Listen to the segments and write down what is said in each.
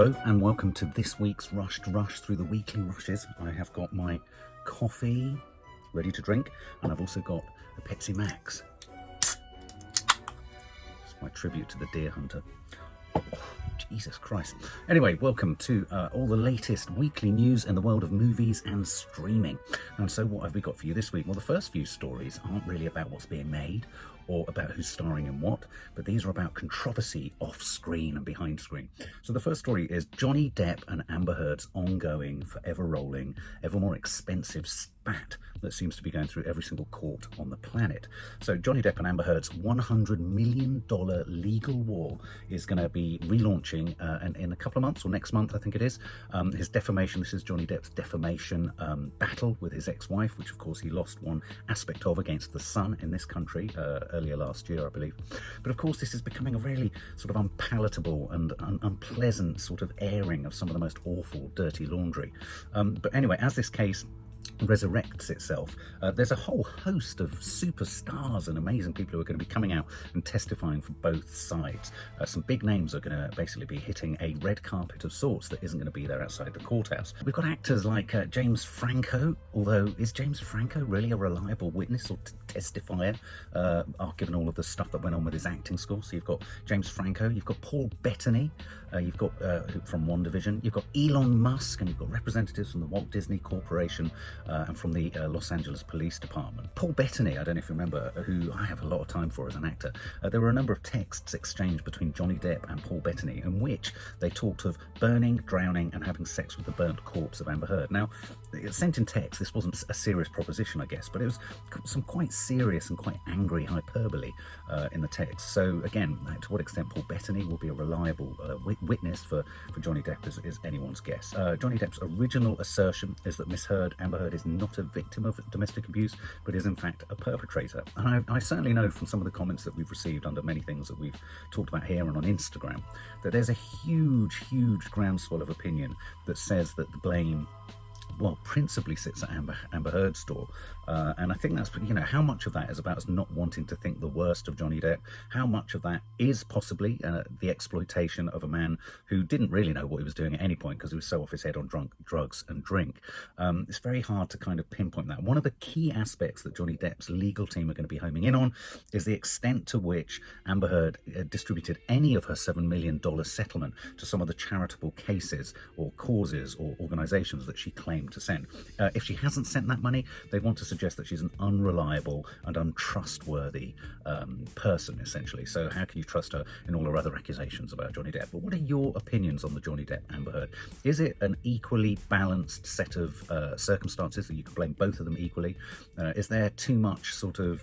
Hello and welcome to this week's Rushed Rush through the weekly rushes. I have got my coffee ready to drink and I've also got a Pepsi Max. It's my tribute to the deer hunter. Oh, Jesus Christ. Anyway, welcome to all the latest weekly news in the world of movies and streaming. And so what have we got for you this week? Well, the first few stories aren't really about what's being made or about who's starring in what, but these are about controversy off screen and behind screen. So the first story is Johnny Depp and Amber Heard's ongoing, forever rolling, ever more expensive spat that seems to be going through every single court on the planet. So Johnny Depp and Amber Heard's $100 million legal war is going to be relaunching in a couple of months, or next month I think it is. His defamation, this is Johnny Depp's defamation battle with his ex-wife, which of course he lost one aspect of against the Sun in this country earlier last year, I believe. But of course this is becoming a really sort of unpalatable and unpleasant sort of airing of some of the most awful dirty laundry. But anyway, as this case resurrects itself, there's a whole host of superstars and amazing people who are going to be coming out and testifying for both sides. Some big names are going to basically be hitting a red carpet of sorts that isn't going to be there outside the courthouse. We've got actors like James Franco, although is James Franco really a reliable witness or testifier, given all of the stuff that went on with his acting school? So you've got James Franco, you've got Paul Bettany, you've got from WandaVision, you've got Elon Musk, and you've got representatives from the Walt Disney Corporation and from the Los Angeles Police Department. Paul Bettany, I don't know if you remember, who I have a lot of time for as an actor. There were a number of texts exchanged between Johnny Depp and Paul Bettany in which they talked of burning, drowning and having sex with the burnt corpse of Amber Heard. Now, sent in text, this wasn't a serious proposition, I guess, but it was some quite serious and quite angry hyperbole in the text. So again, to what extent Paul Bettany will be a reliable witness for Johnny Depp is anyone's guess. Johnny Depp's original assertion is that Miss Heard, Amber Heard, is not a victim of domestic abuse, but is in fact a perpetrator. And I certainly know from some of the comments that we've received under many things that we've talked about here and on Instagram, that there's a huge groundswell of opinion that says that the blame, well, principally sits at Amber Heard's door. And I think that's, how much of that is about us not wanting to think the worst of Johnny Depp? How much of that is possibly the exploitation of a man who didn't really know what he was doing at any point because he was so off his head on drugs and drink? It's very hard to kind of pinpoint that. One of the key aspects that Johnny Depp's legal team are going to be homing in on is the extent to which Amber Heard distributed any of her $7 million settlement to some of the charitable cases or causes or organisations that she claimed to send. If she hasn't sent that money, they want to suggest that she's an unreliable and untrustworthy person, essentially. So how can you trust her in all her other accusations about Johnny Depp? But what are your opinions on the Johnny Depp Amber Heard? Is it an equally balanced set of circumstances that you can blame both of them equally? Is there too much sort of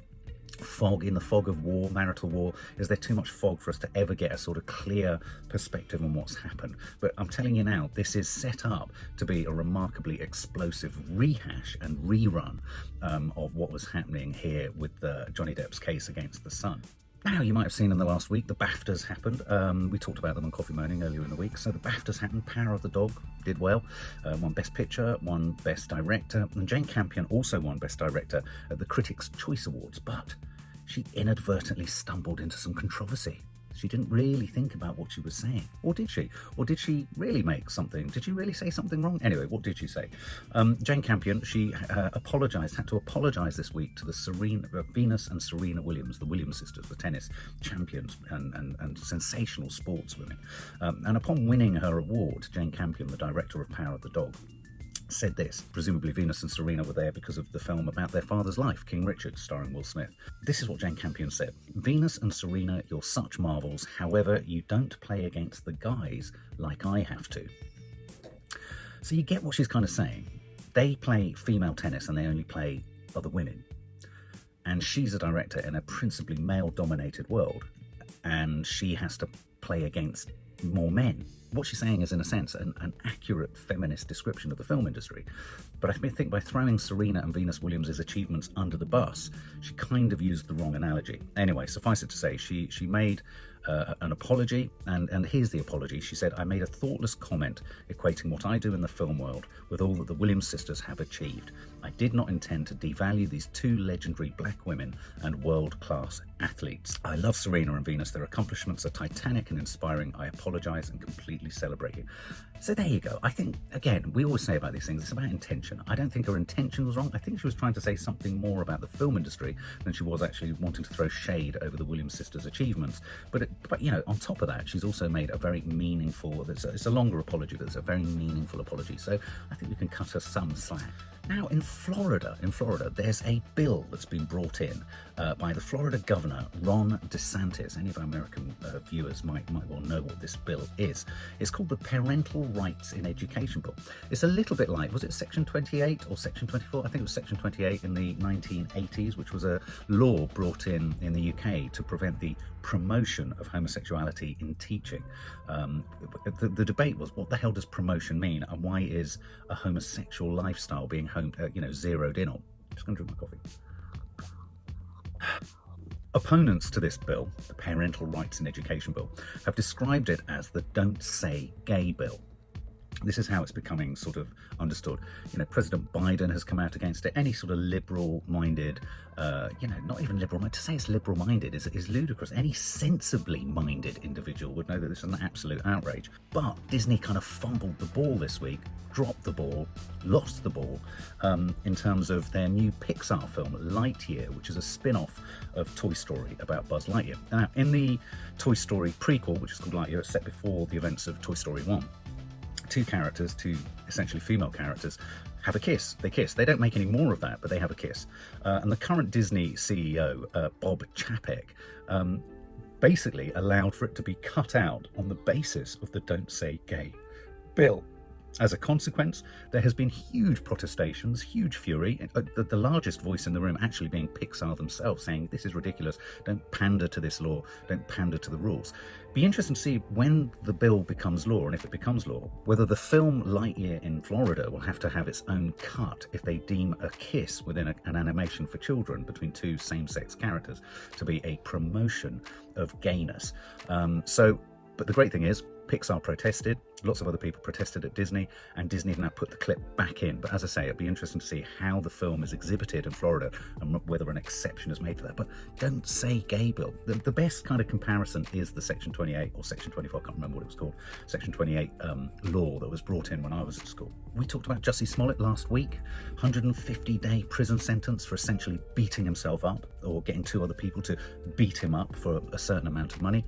fog in the fog of war, marital war? Is there too much fog for us to ever get a sort of clear perspective on what's happened? But I'm telling you now, this is set up to be a remarkably explosive rehash and rerun of what was happening here with Johnny Depp's case against the Sun. Now, you might have seen in the last week, the BAFTAs happened. We talked about them on Coffee Moaning earlier in the week. So the BAFTAs happened. Power of the Dog did well. Won Best Picture, won Best Director. And Jane Campion also won Best Director at the Critics' Choice Awards. But she inadvertently stumbled into some controversy. She didn't really think about what she was saying. Or did she? Or did she really make something? Did she really say something wrong? Anyway, what did she say? Jane Campion, she had to apologise this week to the Venus and Serena Williams, the Williams sisters, the tennis champions and sensational sportswomen. And upon winning her award, Jane Campion, the director of Power of the Dog, said this. Presumably Venus and Serena were there because of the film about their father's life, King Richard, starring Will Smith. This is what Jane Campion said. Venus and Serena, you're such marvels. However, you don't play against the guys like I have to. So you get what she's kind of saying. They play female tennis and they only play other women. And she's a director in a principally male-dominated world. And she has to play against more men. What she's saying is, in a sense, an accurate feminist description of the film industry. But I think by throwing Serena and Venus Williams' achievements under the bus, she kind of used the wrong analogy. Anyway, suffice it to say, she made an apology, and here's the apology. She said, "I made a thoughtless comment equating what I do in the film world with all that the Williams sisters have achieved. I did not intend to devalue these two legendary black women and world-class athletes. I love Serena and Venus. Their accomplishments are titanic and inspiring. I apologise and completely celebrate you." So there you go. I think, again, we always say about these things, it's about intention. I don't think her intention was wrong. I think she was trying to say something more about the film industry than she was actually wanting to throw shade over the Williams sisters' achievements. But you know, on top of that, she's also made a very meaningful, it's a longer apology, but it's a very meaningful apology. So I think we can cut her some slack. Now, in Florida, there's a bill that's been brought in by the Florida governor, Ron DeSantis. Any of our American viewers might well know what this bill is. It's called the Parental Rights in Education Bill. It's a little bit like, was it Section 28 or Section 24? I think it was Section 28 in the 1980s, which was a law brought in the UK to prevent the promotion of homosexuality in teaching. The debate was, what the hell does promotion mean, and why is a homosexual lifestyle being zeroed in on? Just going to drink my coffee. Opponents to this bill, the Parental Rights in Education Bill, have described it as the Don't Say Gay Bill. This is how it's becoming sort of understood. You know, President Biden has come out against it. Any sort of liberal-minded, not even liberal-minded, to say it's liberal-minded is ludicrous. Any sensibly minded individual would know that this is an absolute outrage. But Disney kind of fumbled the ball this week, dropped the ball, lost the ball, in terms of their new Pixar film, Lightyear, which is a spin-off of Toy Story about Buzz Lightyear. Now, in the Toy Story prequel, which is called Lightyear, it's set before the events of Toy Story 1. Two essentially female characters, have a kiss. They kiss. They don't make any more of that, but they have a kiss. And the current Disney CEO, Bob Chapek, basically allowed for it to be cut out on the basis of the Don't Say Gay bill. As a consequence, there has been huge protestations, huge fury, the largest voice in the room actually being Pixar themselves, saying this is ridiculous, don't pander to this law, don't pander to the rules. Be interesting to see when the bill becomes law, and if it becomes law, whether the film Lightyear in Florida will have to have its own cut if they deem a kiss within an animation for children between two same-sex characters to be a promotion of gayness. But the great thing is, Pixar protested, lots of other people protested at Disney, and Disney have now put the clip back in. But as I say, it'd be interesting to see how the film is exhibited in Florida and whether an exception is made for that. But Don't Say Gay Bill. The best kind of comparison is the Section 28 or Section 24, I can't remember what it was called, Section 28 law that was brought in when I was at school. We talked about Jussie Smollett last week, 150-day prison sentence for essentially beating himself up or getting two other people to beat him up for a certain amount of money.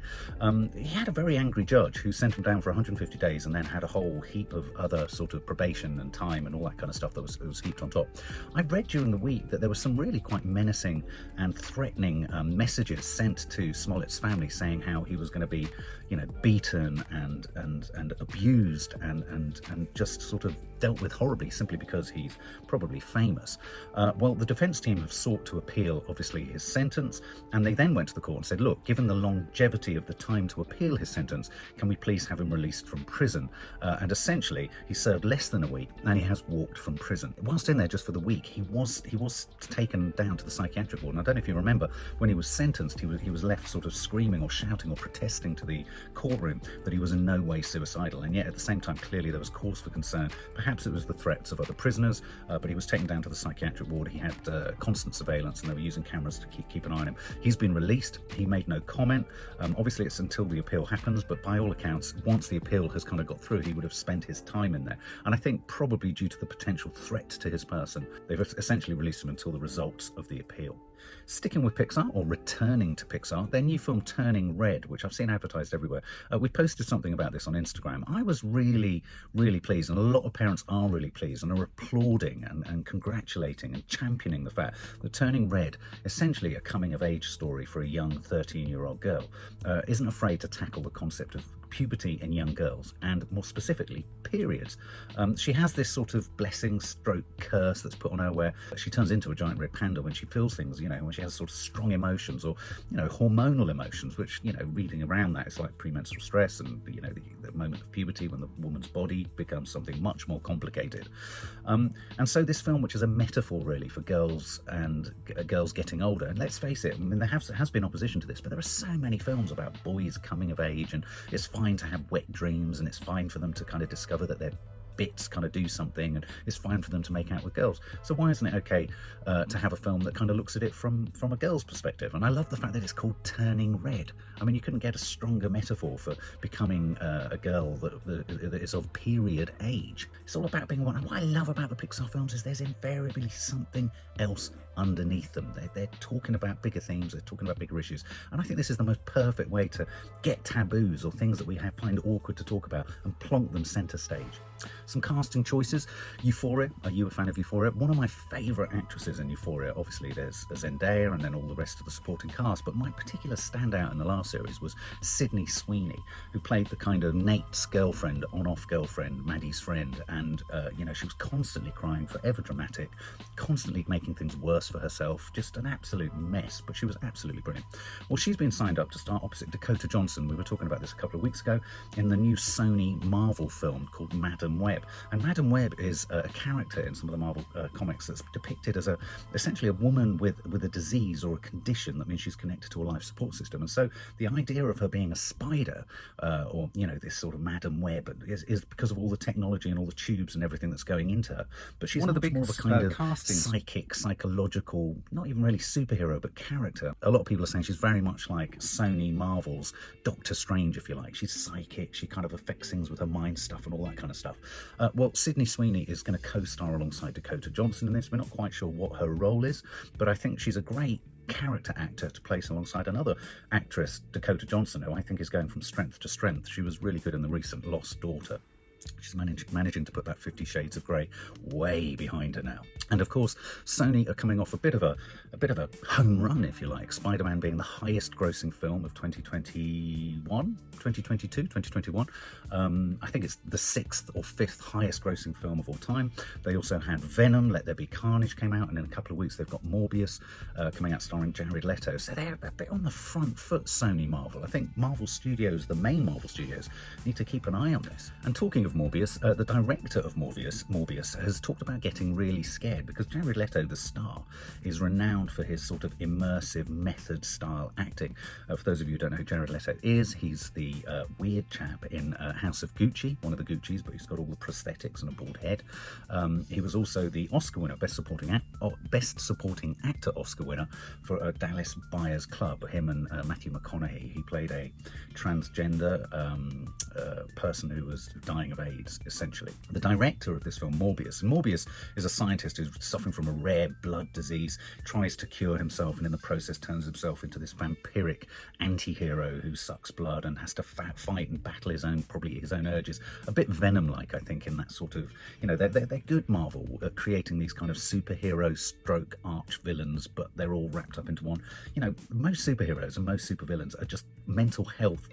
He had a very angry judge who sent him down for 150 days and then had a whole heap of other sort of probation and time and all that kind of stuff that was heaped on top. I read during the week that there were some really quite menacing and threatening messages sent to Smollett's family saying how he was going to be, beaten and abused and just sort of dealt with horribly simply because he's probably famous. Well, the defence team have sought to appeal, obviously, his sentence, and they then went to the court and said, look, given the longevity of the time to appeal his sentence, can we please have him released from prison? And essentially, he served less than a week, and he has walked from prison. Whilst in there just for the week, he was taken down to the psychiatric ward. And I don't know if you remember, when he was sentenced, he was left sort of screaming or shouting or protesting to the courtroom that he was in no way suicidal. And yet, at the same time, clearly there was cause for concern. Perhaps it was the threats of other prisoners, but he was taken down to the psychiatric ward. He had constant surveillance, and they were using cameras to keep an eye on him. He's been released. He made no comment. Obviously, it's until the appeal happens, but by all accounts, once the appeal has kind of got through, he would have spent his time in there. And I think probably due to the potential threat to his person, they've essentially released him until the results of the appeal. Sticking with Pixar, or returning to Pixar, their new film Turning Red, which I've seen advertised everywhere. We posted something about this on Instagram. I was really, really pleased, and a lot of parents are really pleased and are applauding and congratulating and championing the fact that Turning Red, essentially a coming-of-age story for a young 13-year-old girl, isn't afraid to tackle the concept of puberty in young girls, and more specifically, periods. She has this sort of blessing stroke curse that's put on her where she turns into a giant red panda when she feels things, you know, when she has sort of strong emotions or, you know, hormonal emotions, which, you know, reading around that, it's like premenstrual stress and, you know, the moment of puberty when the woman's body becomes something much more complicated. And so this film, which is a metaphor really for girls and girls getting older, and let's face it, I mean, there has been opposition to this, but there are so many films about boys coming of age, and it's fine to have wet dreams, and it's fine for them to kind of discover that they're bits kind of do something, and it's fine for them to make out with girls. So why isn't it okay to have a film that kind of looks at it from a girl's perspective? And I love the fact that it's called Turning Red. I mean, you couldn't get a stronger metaphor for becoming a girl that is of period age. It's all about being one. And what I love about the Pixar films is there's invariably something else underneath them. They're talking about bigger themes, they're talking about bigger issues, and I think this is the most perfect way to get taboos or things that we find awkward to talk about and plonk them centre stage. Some casting choices. Euphoria. Are you a fan of Euphoria? One of my favourite actresses in Euphoria, obviously there's Zendaya and then all the rest of the supporting cast, but my particular standout in the last series was Sydney Sweeney, who played the kind of Nate's girlfriend, on-off girlfriend, Maddie's friend, and you know, she was constantly crying, forever dramatic, constantly making things worse for herself, just an absolute mess, but she was absolutely brilliant. Well, she's been signed up to star opposite Dakota Johnson. We were talking about this a couple of weeks ago in the new Sony Marvel film called Madam Web. And Madam Web is a character in some of the Marvel comics that's depicted as essentially a woman with a disease or a condition that means she's connected to a life support system. And so the idea of her being a spider, or, you know, this sort of Madam Web is because of all the technology and all the tubes and everything that's going into her. But she's one of the big more of a kind of psychic, psychological, not even really superhero, but character. A lot of people are saying she's very much like Sony Marvel's Doctor Strange, if you like. She's psychic, she kind of affects things with her mind stuff and all that kind of stuff. Well, Sydney Sweeney is going to co-star alongside Dakota Johnson in this. We're not quite sure what her role is, but I think she's a great character actor to place alongside another actress, Dakota Johnson, who I think is going from strength to strength. She was really good in the recent Lost Daughter. She's managing to put that 50 Shades of Grey way behind her now. And of course, Sony are coming off a bit of a home run, if you like. Spider-Man being the highest grossing film of 2021. I think it's the 6th or 5th highest grossing film of all time. They also had Venom, Let There Be Carnage came out, and in a couple of weeks they've got Morbius coming out starring Jared Leto. So they're a bit on the front foot, Sony Marvel. I think Marvel Studios, the main Marvel Studios, need to keep an eye on this. And talking of Morbius, the director of Morbius has talked about getting really scared because Jared Leto, the star, is renowned for his sort of immersive method style acting. For those of you who don't know who Jared Leto is, he's the weird chap in House of Gucci, one of the Guccis, but he's got all the prosthetics and a bald head. He was also the Oscar winner, Best Supporting Actor Oscar winner for Dallas Buyers Club, him and Matthew McConaughey. He played a transgender person who was dying of AIDS, essentially. The director of this film, Morbius, and Morbius is a scientist who's suffering from a rare blood disease, tries to cure himself, and in the process turns himself into this vampiric anti-hero who sucks blood and has to fight and battle probably his own urges. A bit Venom-like, I think, in that sort of, you know, they're good, Marvel, at creating these kind of superhero stroke arch villains, but they're all wrapped up into one. You know, most superheroes and most supervillains are just mental health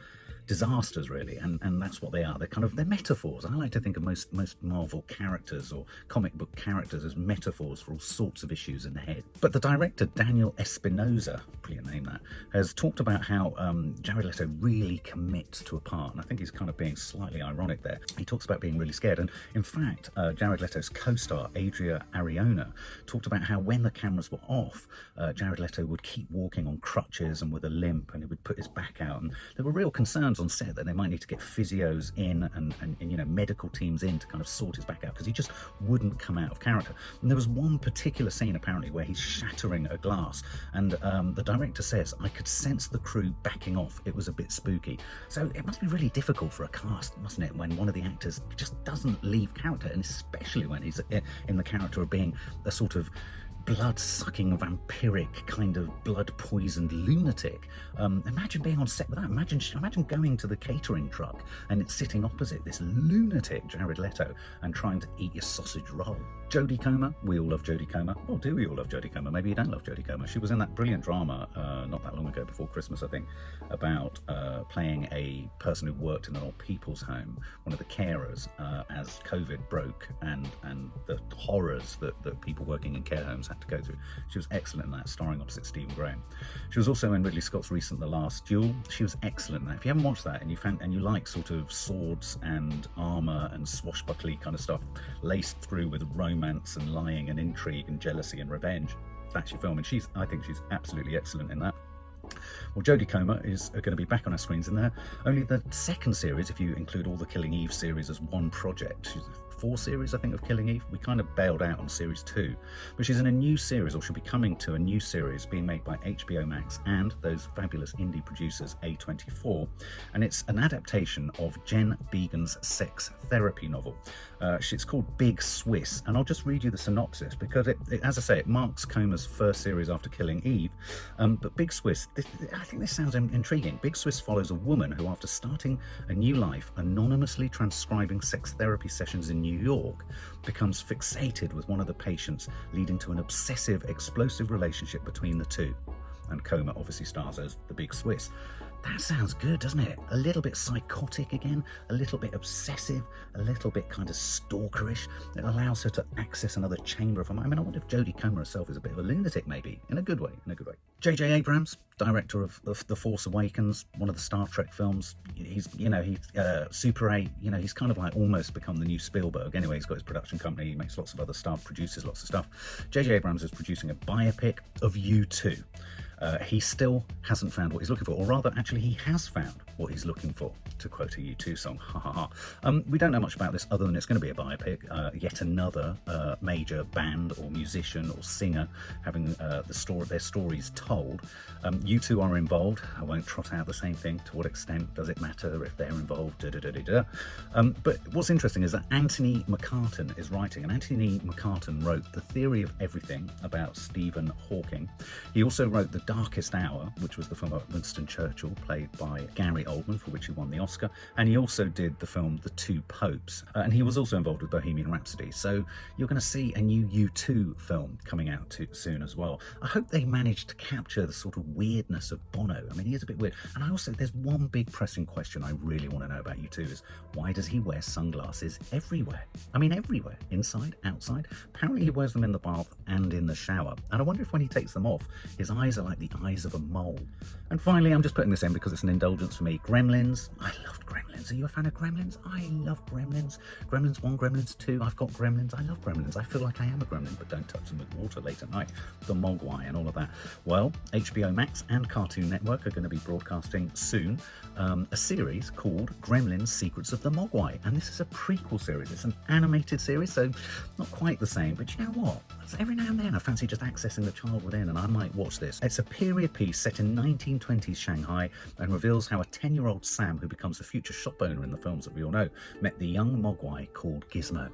disasters, really, and that's what they are. They're metaphors. I like to think of most Marvel characters or comic book characters as metaphors for all sorts of issues in the head. But the director, Daniel Espinosa, brilliant name that, has talked about how Jared Leto really commits to a part, and I think he's kind of being slightly ironic there. He talks about being really scared, and in fact, Jared Leto's co-star, Adria Ariona, talked about how when the cameras were off, Jared Leto would keep walking on crutches and with a limp, and he would put his back out, and there were real concerns on set that they might need to get physios in and you know, medical teams in to kind of sort his back out because he just wouldn't come out of character. And there was one particular scene apparently where he's shattering a glass, and the director says, I could sense the crew backing off. It was a bit spooky. So it must be really difficult for a cast, mustn't it, when one of the actors just doesn't leave character, and especially when he's in the character of being a sort of blood-sucking, vampiric, kind of blood-poisoned lunatic. Imagine being on set with that. Imagine going to the catering truck and it's sitting opposite this lunatic Jared Leto and trying to eat your sausage roll. Jodie Comer, we all love Jodie Comer. Well, do we all love Jodie Comer? Maybe you don't love Jodie Comer. She was in that brilliant drama not that long ago, before Christmas, I think, about playing a person who worked in an old people's home, one of the carers, as COVID broke, and the horrors that people working in care homes had to go through. She was excellent in that, starring opposite Stephen Graham. She was also in Ridley Scott's recent The Last Duel. She was excellent in that. If you haven't watched that and you like sort of swords and armour and swashbuckly kind of stuff laced through with romance and lying and intrigue and jealousy and revenge, that's your film, and I think she's absolutely excellent in that. Well, Jodie Comer is going to be back on our screens in there. Only the second series, if you include all the Killing Eve series as one project. She's 4 series, I think, of Killing Eve. We kind of bailed out on series 2, but she's in a new series, or she'll be coming to a new series being made by HBO Max and those fabulous indie producers A24, and it's an adaptation of Jen Began's sex therapy novel. It's called Big Swiss, and I'll just read you the synopsis because it, as I say, it marks Comer's first series after Killing Eve. But Big Swiss, I think this sounds intriguing. Big Swiss follows a woman who, after starting a new life anonymously transcribing sex therapy sessions in New York, becomes fixated with one of the patients, leading to an obsessive, explosive relationship between the two. And Comer obviously stars as the Big Swiss. That sounds good, doesn't it? A little bit psychotic again, a little bit obsessive, a little bit kind of stalkerish. It allows her to access another chamber of her mind. I mean, I wonder if Jodie Comer herself is a bit of a lunatic, maybe, in a good way, J.J. Abrams, director of The Force Awakens, one of the Star Trek films. He's Super 8, he's kind of like almost become the new Spielberg. Anyway, he's got his production company, he makes lots of other stuff, produces lots of stuff. J.J. Abrams is producing a biopic of U2. He still hasn't found what he's looking for, or rather, actually, he has found what he's looking for, to quote a U2 song, ha ha ha. We don't know much about this other than it's going to be a biopic, yet another major band or musician or singer having their stories told. U2 are involved. I won't trot out the same thing. To what extent does it matter if they're involved? But what's interesting is that Anthony McCartan is writing, and Anthony McCartan wrote The Theory of Everything about Stephen Hawking. He also wrote The Darkest Hour, which was the film about Winston Churchill, played by Gary Oldman, for which he won the Oscar, and he also did the film The Two Popes, and he was also involved with Bohemian Rhapsody. So you're going to see a new U2 film coming out soon as well. I hope they managed to capture the sort of weirdness of Bono. I mean, he is a bit weird. And there's one big pressing question I really want to know about U2 is, why does he wear sunglasses everywhere? I mean, everywhere, inside, outside. Apparently he wears them in the bath and in the shower, and I wonder if when he takes them off, his eyes are like the eyes of a mole. And finally, I'm just putting this in because it's an indulgence for me. Gremlins. I loved Gremlins. Are you a fan of Gremlins? I love Gremlins. Gremlins 1, Gremlins 2. I've got Gremlins. I love Gremlins. I feel like I am a gremlin, but don't touch them with water late at night. The Mogwai and all of that. Well, HBO Max and Cartoon Network are going to be broadcasting soon a series called Gremlins Secrets of the Mogwai. And this is a prequel series. It's an animated series, so not quite the same. But you know what? Every now and then I fancy just accessing the child within, and I might watch this. It's a period piece set in 1920s Shanghai and reveals how a 10-year-old Sam, who becomes the future shop owner in the films that we all know, met the young Mogwai called Gizmo.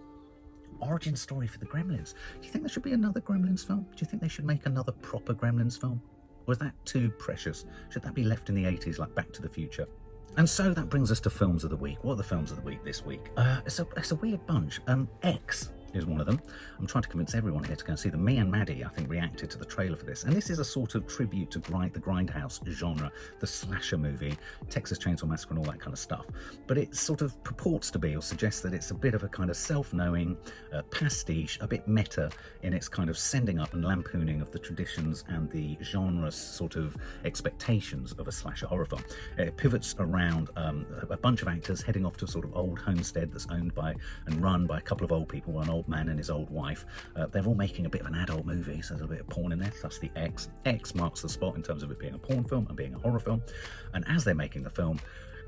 Origin story for the Gremlins. Do you think there should be another Gremlins film? Do you think they should make another proper Gremlins film? Or is that too precious? Should that be left in the 80s like Back to the Future? And so that brings us to films of the week. What are the films of the week this week? It's a weird bunch. X is one of them. I'm trying to convince everyone here to go and see them. Me and Maddie, I think, reacted to the trailer for this. And this is a sort of tribute to the Grindhouse genre, the slasher movie, Texas Chainsaw Massacre and all that kind of stuff. But it sort of purports to be, or suggests that it's a bit of a kind of self-knowing pastiche, a bit meta in its kind of sending up and lampooning of the traditions and the genre's sort of expectations of a slasher horror film. It pivots around a bunch of actors heading off to a sort of old homestead that's owned by and run by a couple of old people, an old man and his old wife. They're all making a bit of an adult movie, so there's a bit of porn in there. That's the X. X marks the spot in terms of it being a porn film and being a horror film. And as they're making the film,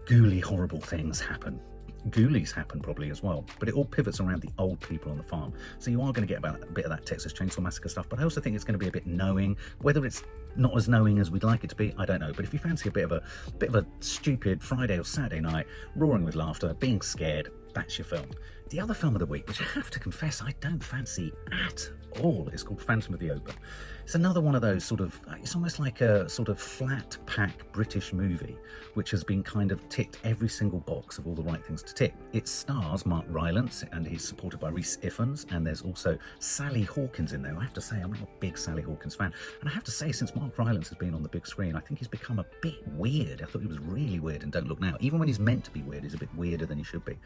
ghouly, horrible things happen. Ghoulies happen probably as well, but it all pivots around the old people on the farm. So you are going to get about a bit of that Texas Chainsaw Massacre stuff, but I also think it's going to be a bit knowing. Whether it's not as knowing as we'd like it to be, I don't know. But if you fancy a bit of a stupid Friday or Saturday night, roaring with laughter, being scared, that's your film. The other film of the week, which I have to confess I don't fancy at all, is called Phantom of the Opera. It's another one of those sort of, it's almost like a sort of flat pack British movie, which has been kind of ticked every single box of all the right things to tick. It stars Mark Rylance, and he's supported by Rhys Ifans, and there's also Sally Hawkins in there. I have to say, I'm not a big Sally Hawkins fan, and I have to say, since Mark Rylance has been on the big screen, I think he's become a bit weird. I thought he was really weird in Don't Look Now. Even when he's meant to be weird, he's a bit weirder than he should be.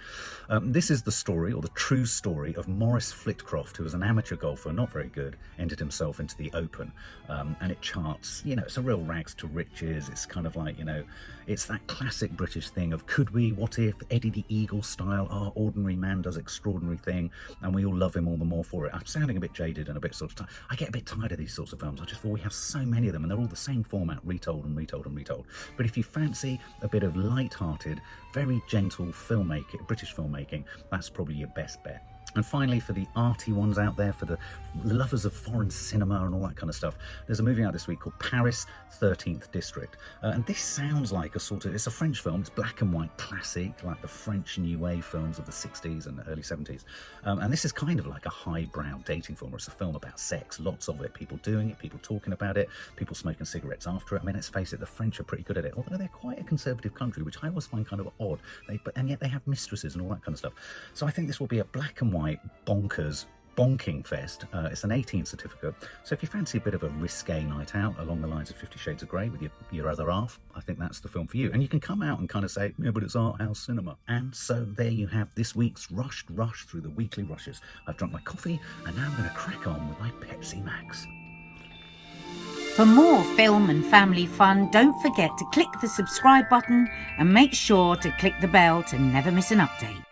This is the story, or the true story, of Maurice Flitcroft, who was an amateur golfer, not very good, entered himself into the Open, and it charts, you know, it's a real rags to riches. It's kind of like, you know, it's that classic British thing of could we, what if, Eddie the Eagle style, our ordinary man does extraordinary thing, and we all love him all the more for it. I'm sounding a bit jaded and a bit sort of, I get a bit tired of these sorts of films. I just feel we have so many of them, and they're all the same format, retold and retold and retold. But if you fancy a bit of light-hearted, very gentle filmmaking, British filmmaking, that's probably your best bet. And finally, for the arty ones out there, for the lovers of foreign cinema and all that kind of stuff, there's a movie out this week called Paris 13th District. And this sounds like a sort of, it's a French film, it's black and white classic, like the French New Wave films of the 60s and early 70s. And this is kind of like a highbrow dating film, or it's a film about sex, lots of it, people doing it, people talking about it, people smoking cigarettes after it. I mean, let's face it, the French are pretty good at it, although they're quite a conservative country, which I always find kind of odd. And yet they have mistresses and all that kind of stuff. So I think this will be a black and white bonkers bonking fest. It's an 18 certificate, so if you fancy a bit of a risque night out along the lines of 50 Shades of Grey with your other half, I think that's the film for you. And you can come out and kind of say, yeah, but it's art house cinema. And so there you have this week's rushed rush through the weekly rushes. I've drunk my coffee, and now I'm going to crack on with my Pepsi Max. For more film and family fun, don't forget to click the subscribe button and make sure to click the bell to never miss an update.